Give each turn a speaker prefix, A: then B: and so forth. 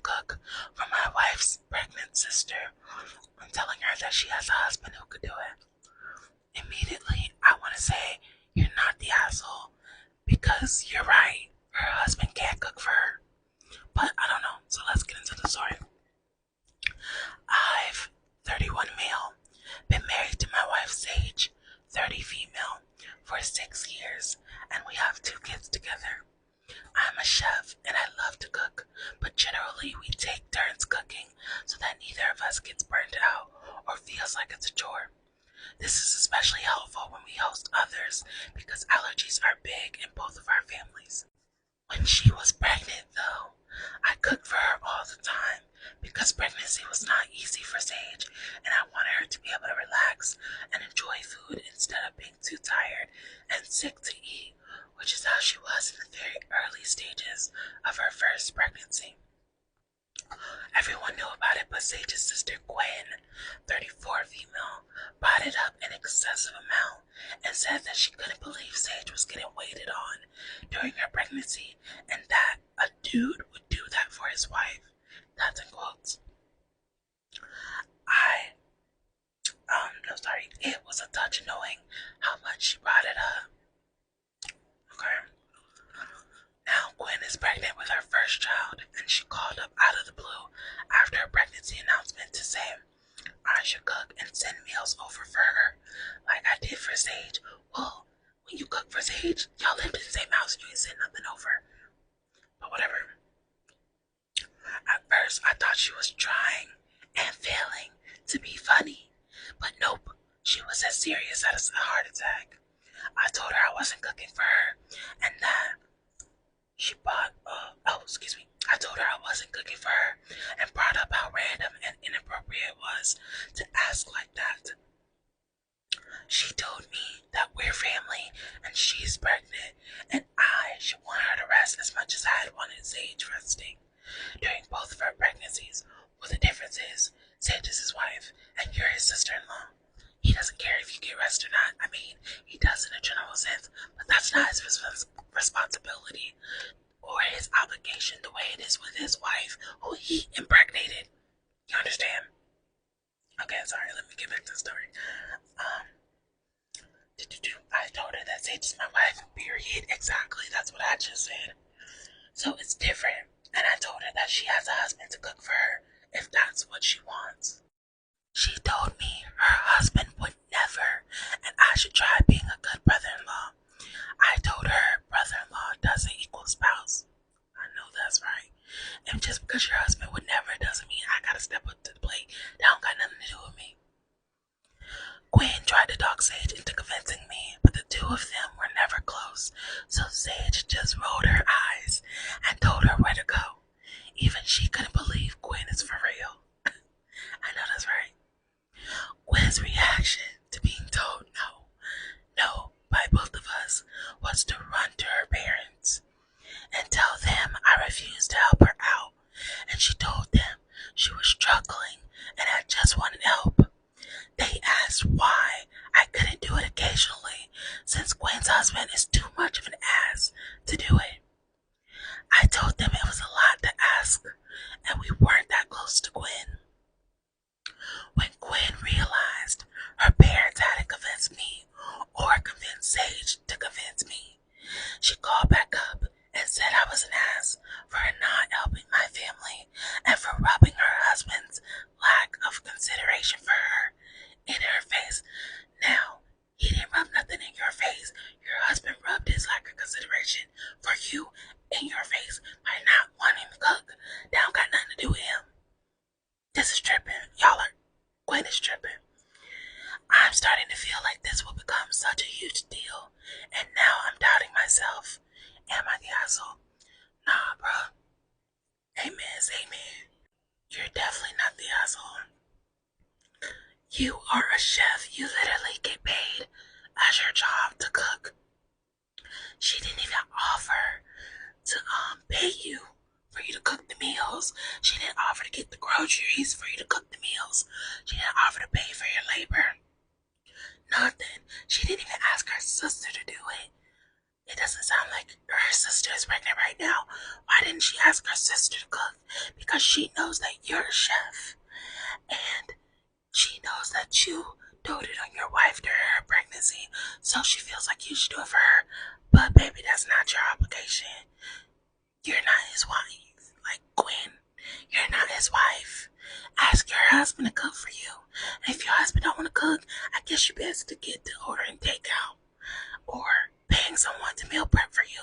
A: cook for my wife's pregnant sister. I'm telling her that she has a husband who could do it. Immediately, I want to say, you're not the asshole because you're right. Her husband can't cook for her. But I don't know, so let's get into the story. I've 31 male, been married to my wife Sage, 30 female, for 6 years, and we have 2 kids together. I'm a chef and I love to cook, but generally we take turns cooking so that neither of us gets burned out or feels like it's a chore. This is especially helpful when we host others because allergies are big in both of our families. When she was pregnant, though, I cooked for her all the time because pregnancy was not easy for Sage, and I wanted her to be able to relax and enjoy food instead of being too tired and sick to eat, which is how she was in the very early stages of her first pregnancy. Everyone knew about it but Sage's sister Gwen, 34 female, brought it up in excessive amount and said that she couldn't believe Sage was getting waited on during her pregnancy and that a dude would do that for his wife. That's in quotes. It was a touch knowing how much she brought it up. Okay. Now Gwen is pregnant with her first child and she called up out of the blue after her pregnancy announcement to say I should cook and send meals over for her like I did for Sage. Well, when you cook for Sage, y'all lived in the same house and you ain't send nothing over. But whatever. At first, I thought she was trying and failing to be funny. But nope, she was as serious as a heart attack. I told her I wasn't cooking for her and that she bought, I told her I wasn't cooking for her and brought up how random and inappropriate it was to ask like that. She told me that we're family and she's pregnant and I should want her to rest as much as I had wanted Sage resting during both of her pregnancies. Well, the difference is Sage is his wife and you're his sister-in-law. He doesn't care if you get rest or not. I mean, he does in a general sense, but that's not his responsibility or his obligation the way it is with his wife who he impregnated. You understand? Okay, sorry, let me get back to the story. I told her that Sage is my wife, period. Exactly, that's what I just said. So it's different. And I told her that she has a husband to cook for her if that's what she wants. She told me her husband would never, and I should try being a good brother-in-law. I told her brother-in-law doesn't equal spouse. I know that's right. And just because your husband would never doesn't mean I gotta step up to the plate. That don't got nothing to do with me. Gwen tried to talk Sage into convincing me, but the 2 of them were never close, so Sage just rolled her eyes and told her where to go. Even she couldn't believe Gwen is for real. I know that's right. Gwen's reaction to being told no by both of us was to run to her parents and tell them I refused to help her out, and she told them she was struggling and I just wanted help. They asked why I couldn't do it occasionally since Gwen's husband is too much of an ass to do it. I told them it was a lot to ask and we weren't that close to Gwen. When Gwen realized her parents hadn't convinced me or convinced Sage to convince me, she called back up and said I was an ass for not helping my family and for rubbing her husband's lack of consideration for her in her face. Now, he didn't rub nothing in your face. Your husband rubbed his lack of consideration for you in your face by not wanting to cook. That don't got nothing to do with him. This is tripping. Gwen is tripping. I'm starting to feel like this will become such a huge deal, and now I'm doubting myself. Am I the asshole? Nah, bro. Amen, amen. You're definitely not the asshole. You are a chef. You literally get paid as your job to cook. She didn't even offer to pay you for you to cook the meals. She didn't offer to get the groceries for you to cook the meals. She didn't offer to pay for your labor. Nothing. She didn't even ask her sister to do it. It doesn't sound like her sister is pregnant right now. Why didn't then she asks her sister to cook because she knows that you're a chef and she knows that you doted on your wife during her pregnancy, so she feels like you should do it for her. But baby, that's not your obligation. You're not his wife. Like Gwen, you're not his wife. Ask your husband to cook for you. And if your husband don't want to cook, I guess you best to get to ordering takeout or paying someone to meal prep for you.